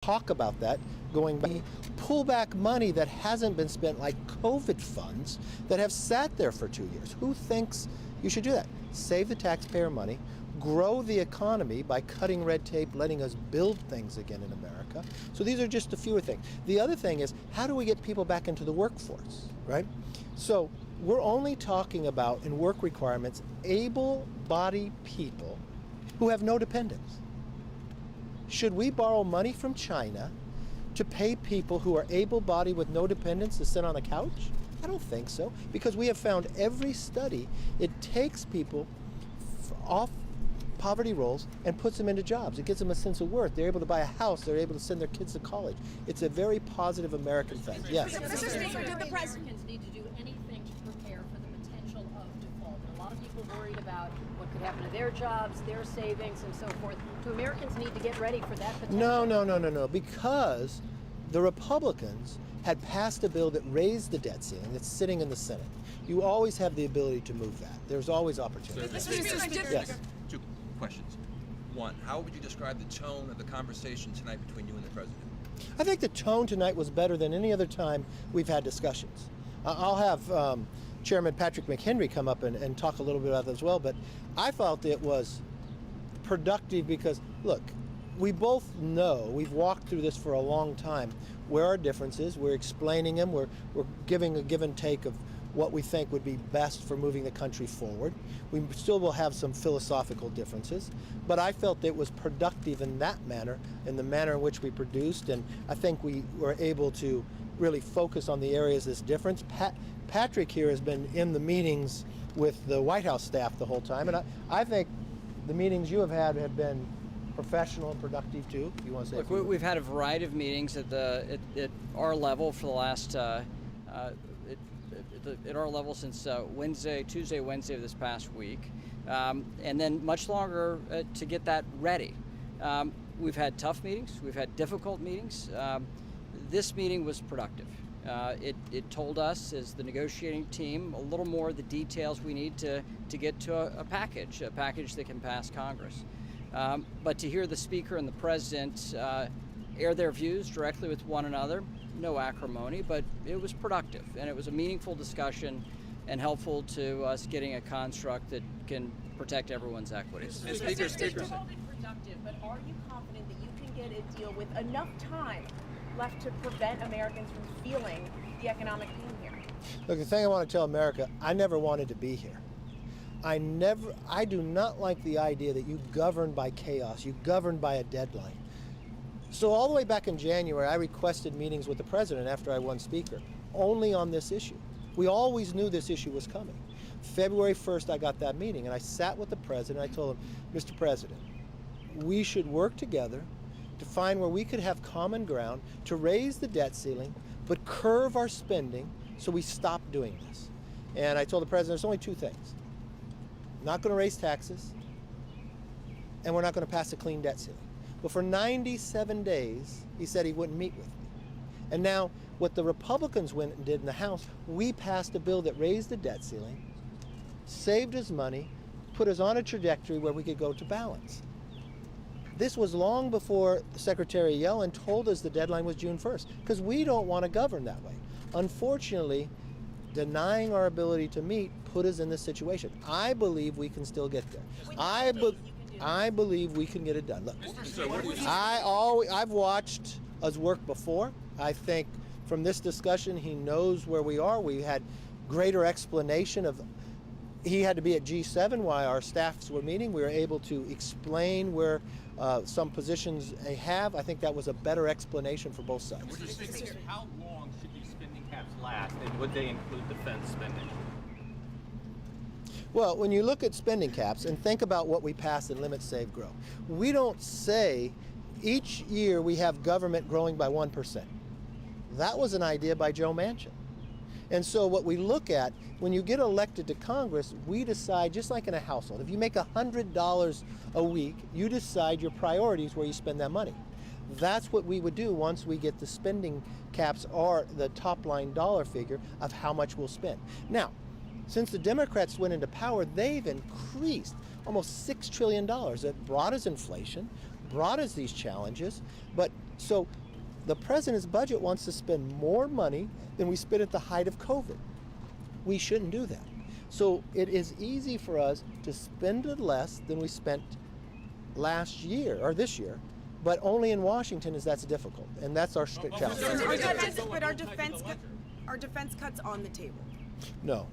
talk about that going back, pull back money that hasn't been spent, like COVID funds that have sat there for 2 years. Who thinks you should do that? Save the taxpayer money, grow the economy by cutting red tape, letting us build things again in America. So these are just a few things. The other thing is, how do we get people back into the workforce, right? So we're only talking about, in work requirements, able-bodied people who have no dependents. Should we borrow money from China to pay people who are able-bodied with no dependents to sit on a couch? I don't think so, because we have found every study, it takes people off poverty rolls and puts them into jobs. It gives them a sense of worth. They're able to buy a house. They're able to send their kids to college. It's a very positive American thing. Yes. Mr. Speaker, do the Americans need to do anything to prepare for the potential of default? A lot of people worried about what could happen to their jobs, their savings, and so forth. Do Americans need to get ready for that potential? No. Because the Republicans had passed a bill that raised the debt ceiling that's sitting in the Senate. You always have the ability to move that. There's always opportunity. Mr. Speaker, yes. Two questions. One, how would you describe the tone of the conversation tonight between you and the president? I think the tone tonight was better than any other time we've had discussions. I'll have Chairman Patrick McHenry come up and talk a little bit about that as well, but I felt it was productive because, look, we both know, we've walked through this for a long time, where our differences, we're explaining them, we're giving a give and take of what we think would be best for moving the country forward. We still will have some philosophical differences, but I felt it was productive in that manner, in the manner in which we produced, and I think we were able to really focus on the areas that's different. Patrick here has been in the meetings with the White House staff the whole time, and I think the meetings you have been professional and productive too. If you want to say, look, we've had a variety of meetings at our level for the last at our level since Tuesday, Wednesday of this past week, and then much longer to get that ready. We've had tough meetings, we've had difficult meetings. This meeting was productive. It told us, as the negotiating team, a little more of the details we need to get to a package that can pass Congress. But to hear the Speaker and the President air their views directly with one another, no acrimony, but it was productive, and it was a meaningful discussion and helpful to us getting a construct that can protect everyone's equities. Speaker, productive, but are you confident that you can get a deal with enough time left to prevent Americans from feeling the economic pain here? Look, the thing I want to tell America, I never wanted to be here. I do not like the idea that you govern by chaos, you govern by a deadline. So all the way back in January, I requested meetings with the president after I won Speaker, only on this issue. We always knew this issue was coming. February 1st, I got that meeting, and I sat with the president. I told him, Mr. President, we should work together to find where we could have common ground to raise the debt ceiling, but curve our spending so we stop doing this. And I told the president, there's only two things. Not going to raise taxes, and we're not going to pass a clean debt ceiling. But for 97 days, he said he wouldn't meet with me. And now, what the Republicans went and did in the House, we passed a bill that raised the debt ceiling, saved us money, put us on a trajectory where we could go to balance. This was long before Secretary Yellen told us the deadline was June 1st, because we don't want to govern that way. Unfortunately, denying our ability to meet put us in this situation. I believe we can still get there. I believe we can get it done. Look, I've watched us work before. I think from this discussion, he knows where we are. We had greater explanation of, he had to be at G7 while our staffs were meeting. We were able to explain where some positions they have. I think that was a better explanation for both sides. How long should these spending caps last, and would they include defense spending? Well, when you look at spending caps and think about what we passed in Limit, Save, Grow, we don't say each year we have government growing by 1%. That was an idea by Joe Manchin. And so what we look at, when you get elected to Congress, we decide, just like in a household, if you make $100 a week, you decide your priorities where you spend that money. That's what we would do once we get the spending caps or the top line dollar figure of how much we'll spend. Now, since the Democrats went into power, they've increased almost $6 trillion. It brought us inflation, brought us these challenges, but So the president's budget wants to spend more money than we spent at the height of COVID. We shouldn't do that. So it is easy for us to spend it less than we spent last year or this year, but only in Washington is that's difficult, and that's our strict challenge. But are defense cuts on the table? No.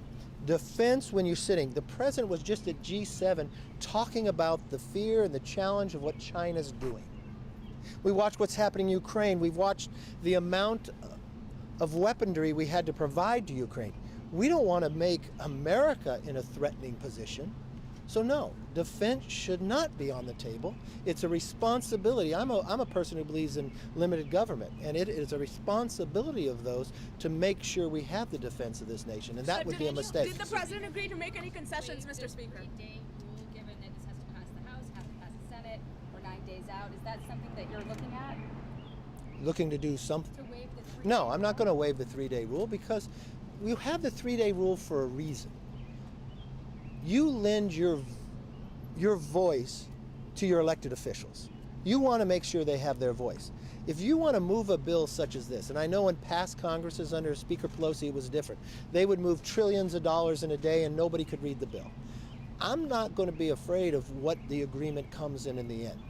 Defense, when you're sitting, the president was just at G7 talking about the fear and the challenge of what China's doing. We watched what's happening in Ukraine. We've watched the amount of weaponry we had to provide to Ukraine. We don't want to make America in a threatening position. So no, defense should not be on the table. It's a responsibility. I'm a person who believes in limited government, and it is a responsibility of those to make sure we have the defense of this nation, and that would be a mistake. Did the president agree to make any concessions, Mr. Speaker? Three-day rule, given that this has to pass the House, have to pass the Senate, we're 9 days out. Is that something that you're looking at? Looking to do something? To waive the 3-day No, I'm not rule? going to waive the 3-day rule because we have the 3-day rule for a reason. You lend your voice to your elected officials. You want to make sure they have their voice. If you want to move a bill such as this, and I know in past Congresses under Speaker Pelosi it was different, they would move trillions of dollars in a day and nobody could read the bill. I'm not going to be afraid of what the agreement comes in the end.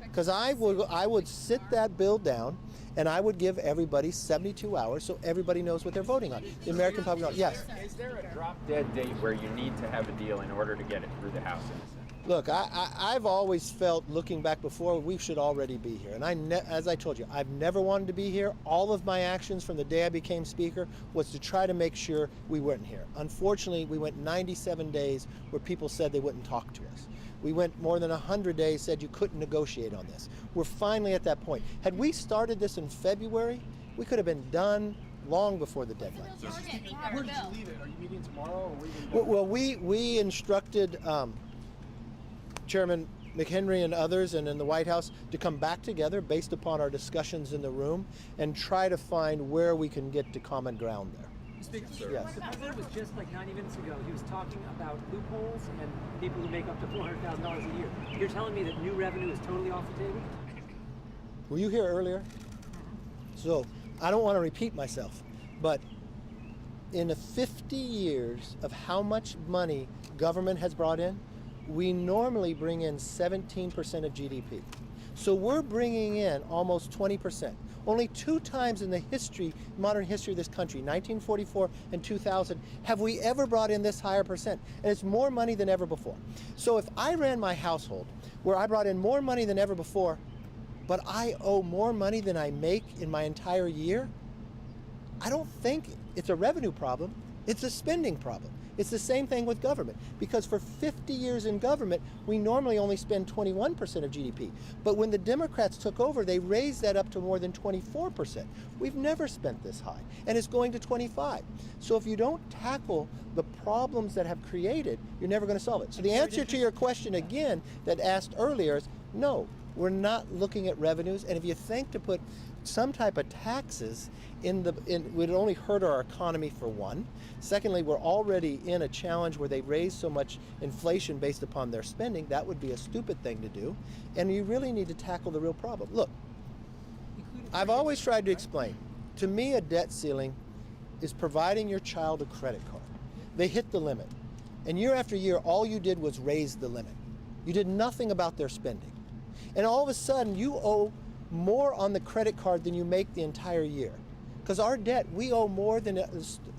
Because I would sit that bill down and I would give everybody 72 hours so everybody knows what they're voting on. The American public knows. Yes. Is there a drop-dead date where you need to have a deal in order to get it through the House and the Senate? Look, I've always felt, looking back before, we should already be here. And as I told you, I've never wanted to be here. All of my actions from the day I became Speaker was to try to make sure we weren't here. Unfortunately, we went 97 days where people said they wouldn't talk to us. We went more than 100 days, said you couldn't negotiate on this. We're finally at that point. Had we started this in February, we could have been done long before the deadline. Where did you leave it? Are you meeting tomorrow? Or Well, we instructed Chairman McHenry and others and in the White House to come back together based upon our discussions in the room and try to find where we can get to common ground there. Yes. The president was just like 90 minutes ago. He was talking about loopholes and people who make up to $400,000 a year. You're telling me that new revenue is totally off the table? Were you here earlier? So I don't want to repeat myself, but in the 50 years of how much money government has brought in, we normally bring in 17% of GDP. So we're bringing in almost 20%. Only 2 times in the modern history of this country, 1944 and 2000, have we ever brought in this higher percent. And it's more money than ever before. So if I ran my household where I brought in more money than ever before, but I owe more money than I make in my entire year, I don't think it's a revenue problem, it's a spending problem. It's the same thing with government, because for 50 years in government, we normally only spend 21% of GDP. But when the Democrats took over, they raised that up to more than 24%. We've never spent this high, and it's going to 25. So if you don't tackle the problems that have created, you're never going to solve it. So the answer to your question again that asked earlier is no, we're not looking at revenues, and if you think to put some type of taxes would only hurt our economy for one. Secondly, we're already in a challenge where they raise so much inflation based upon their spending. That would be a stupid thing to do. And you really need to tackle the real problem. Look, I've always tried to explain. To me, a debt ceiling is providing your child a credit card. They hit the limit. And year after year, all you did was raise the limit. You did nothing about their spending. And all of a sudden, you owe more on the credit card than you make the entire year. Because our debt, we owe more than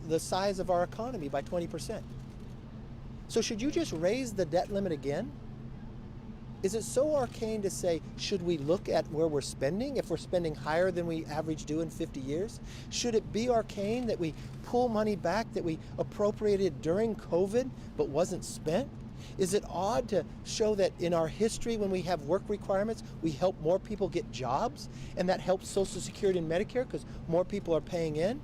the size of our economy by 20%. So should you just raise the debt limit again? Is it so arcane to say, should we look at where we're spending if we're spending higher than we average do in 50 years? Should it be arcane that we pull money back that we appropriated during COVID but wasn't spent? Is it odd to show that in our history when we have work requirements, we help more people get jobs and that helps Social Security and Medicare because more people are paying in?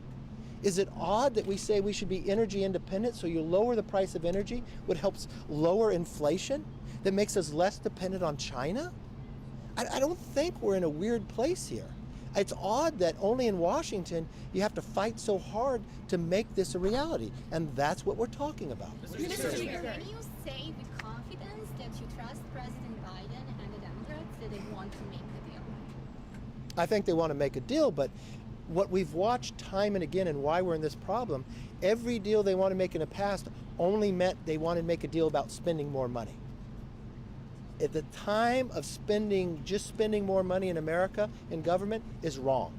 Is it odd that we say we should be energy independent so you lower the price of energy, which helps lower inflation, that makes us less dependent on China? I don't think we're in a weird place here. It's odd that only in Washington you have to fight so hard to make this a reality, and that's what we're talking about. Mr. Speaker, can you say with confidence that you trust President Biden and the Democrats that they want to make a deal? I think they want to make a deal, but what we've watched time and again and why we're in this problem, every deal they want to make in the past only meant they wanted to make a deal about spending more money. At the time of just spending more money in America in government is wrong.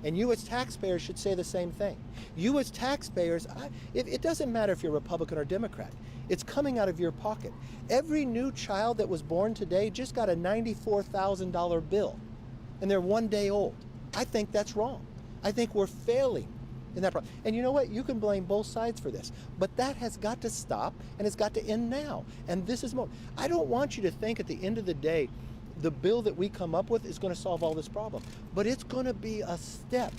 And you as taxpayers should say the same thing. You as taxpayers, it doesn't matter if you're Republican or Democrat. It's coming out of your pocket. Every new child that was born today just got a $94,000 bill, and they're 1 day old. I think that's wrong. I think we're failing in that problem. And you know what? You can blame both sides for this, but that has got to stop, and it's got to end now. And this is more. I don't want you to think at the end of the day, the bill that we come up with is going to solve all this problem, but it's going to be a step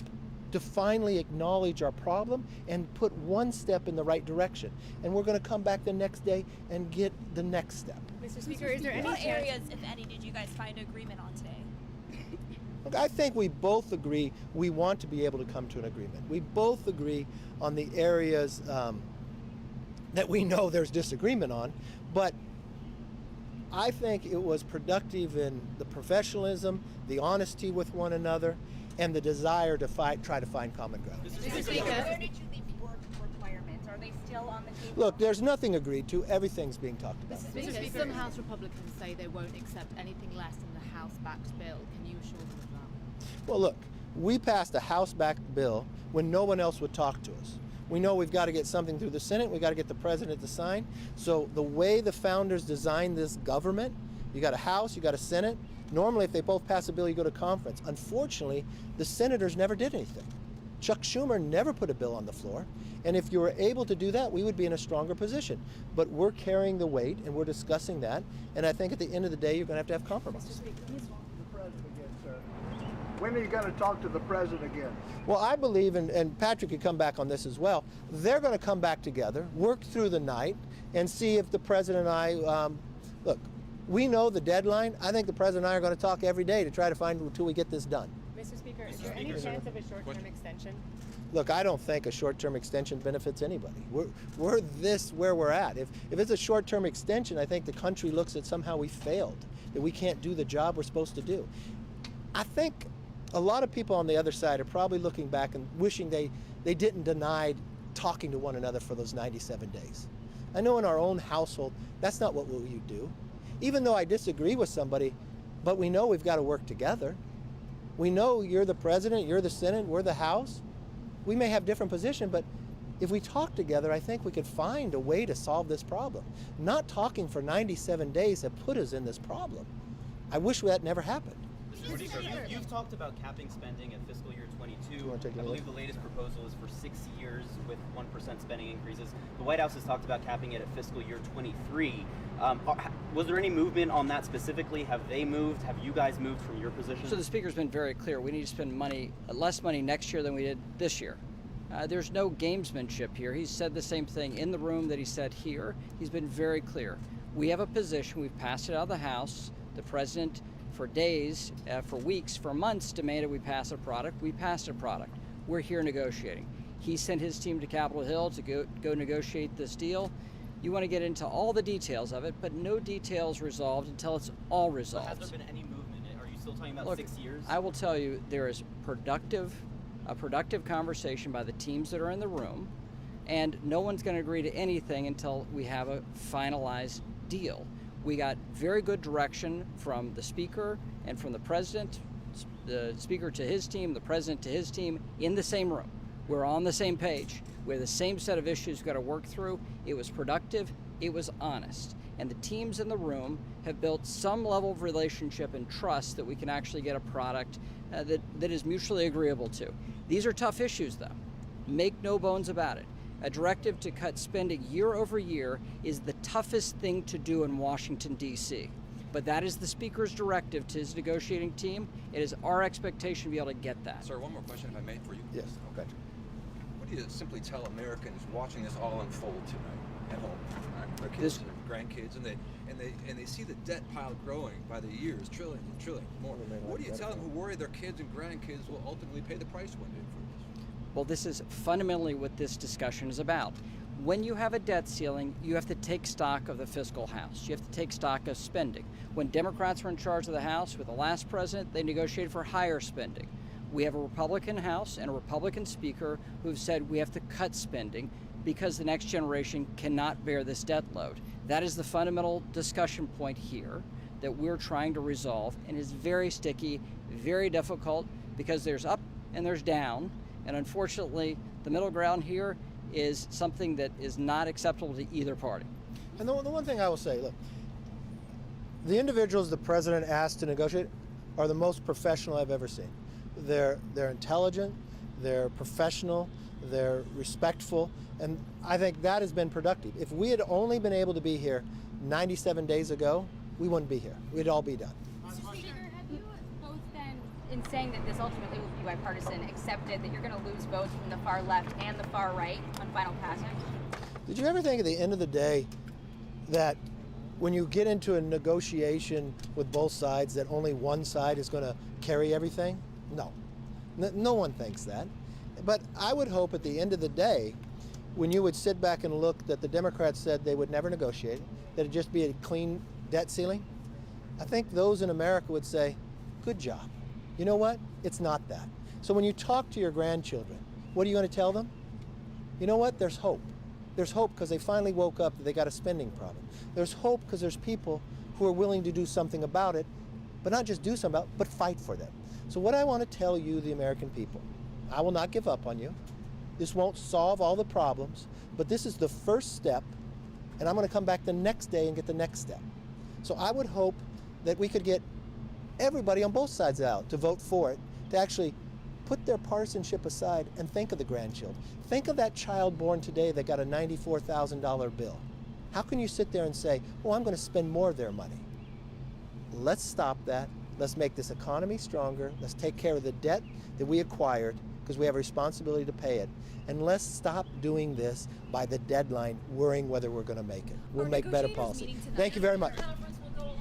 to finally acknowledge our problem and put one step in the right direction. And we're going to come back the next day and get the next step. Mr. Speaker, is there any areas, if any, did you guys find agreement on today? Look, I think we both agree we want to be able to come to an agreement. We both agree on the areas that we know there's disagreement on, but I think it was productive in the professionalism, the honesty with one another, and the desire to try to find common ground. Mr. Speaker, where did you leave work requirements? Are they still on the table? Look, there's nothing agreed to. Everything's being talked about. Mr. Speaker, some House Republicans say they won't accept anything less than the Housebacked bill. Can you assure them of that? Well, look, we passed a Housebacked bill when no one else would talk to us. We know we've got to get something through the Senate. We've got to get the president to sign. So the way the founders designed this government, you got a House, you got a Senate. Normally, if they both pass a bill, you go to conference. Unfortunately, the senators never did anything. Chuck Schumer never put a bill on the floor. And if you were able to do that, we would be in a stronger position. But we're carrying the weight, and we're discussing that. And I think at the end of the day, you're going to have compromise. When are you going to talk to the president again? Well, I believe, and Patrick could come back on this as well, they're going to come back together, work through the night, and see if the president and I, look, we know the deadline. I think the president and I are going to talk every day to try to find until we get this done. Mr. Speaker, is there any chance of a short-term extension? Look, I don't think a short-term extension benefits anybody. We're this where we're at. If it's a short-term extension, I think the country looks at somehow we failed, that we can't do the job we're supposed to do. I think a lot of people on the other side are probably looking back and wishing they didn't deny talking to one another for those 97 days. I know in our own household, that's not what we do. Even though I disagree with somebody, but we know we've got to work together. We know you're the president, you're the Senate, we're the House. We may have different positions, but if we talk together, I think we could find a way to solve this problem. Not talking for 97 days have put us in this problem. I wish that never happened. You've talked about capping spending at fiscal year 22. I believe the latest proposal is for 6 years with 1% spending increases. The White House has talked about capping it at fiscal year 23. Was there any movement on that specifically? Have they moved? Have you guys moved from your position? So the Speaker's been very clear. We need to spend less money next year than we did this year. There's no gamesmanship here. He's said the same thing in the room that he said here. He's been very clear. We have a position. We've passed it out of the House. The president, for days, for weeks, for months, demanded we pass a product. We passed a product. We're here negotiating. He sent his team to Capitol Hill to go negotiate this deal. You want to get into all the details of it, but no details resolved until it's all resolved. Has there been any movement? Are you still talking about Look, 6 years? I will tell you there is a productive conversation by the teams that are in the room, and no one's going to agree to anything until we have a finalized deal. We got very good direction from the Speaker and from the President, the Speaker to his team, the President to his team, in the same room. We're on the same page. We have the same set of issues we've got to work through. It was productive. It was honest. And the teams in the room have built some level of relationship and trust that we can actually get a product that is mutually agreeable to. These are tough issues, though. Make no bones about it. A directive to cut spending year over year is the toughest thing to do in Washington, D.C. But that is the Speaker's directive to his negotiating team. It is our expectation to be able to get that. Sir, one more question, if I may, for you. Yes, okay. What do you simply tell Americans watching this all unfold tonight at home? Their kids and their grandkids, and they see the debt pile growing by the years, trillions and trillions more. What do you tell them who worry their kids and grandkids will ultimately pay the price one day for this? Well, this is fundamentally what this discussion is about. when you have a debt ceiling, you have to take stock of the fiscal house. You have to take stock of spending. When Democrats were in charge of the House with the last president, they negotiated for higher spending. We have a Republican House and a Republican Speaker who've said we have to cut spending because the next generation cannot bear this debt load. That is the fundamental discussion point here that we're trying to resolve, and is very sticky, very difficult, because there's up and there's down, and unfortunately the middle ground here is something that is not acceptable to either party. And the one thing I will say, look, the individuals the president asked to negotiate are the most professional I've ever seen. They're intelligent, they're professional, they're respectful, and I think that has been productive. If we had only been able to be here 97 days ago, we wouldn't be here. We'd all be done. Mr. Speaker, have you both then, in saying that this ultimately will be bipartisan, accepted that you're going to lose votes from the far left and the far right on final passage? Did you ever think at the end of the day that when you get into a negotiation with both sides that only one side is going to carry everything? No. No one thinks that. But I would hope at the end of the day, when you would sit back and look that the Democrats said they would never negotiate, that it'd just be a clean debt ceiling, I think those in America would say, good job. You know what? It's not that. So when you talk to your grandchildren, what are you going to tell them? You know what? There's hope. There's hope because they finally woke up that they got a spending problem. There's hope because there's people who are willing to do something about it, but not just do something about it, but fight for them. So what I want to tell you, the American people, I will not give up on you. This won't solve all the problems, but this is the first step, and I'm going to come back the next day and get the next step. So I would hope that we could get everybody on both sides out to vote for it, to actually put their partisanship aside and think of the grandchildren. Think of that child born today that got a $94,000 bill. How can you sit there and say, oh, I'm going to spend more of their money? Let's stop that. Let's make this economy stronger. Let's take care of the debt that we acquired because we have a responsibility to pay it. And let's stop doing this by the deadline, worrying whether we're going to make it. We'll make better policy. Thank you very much.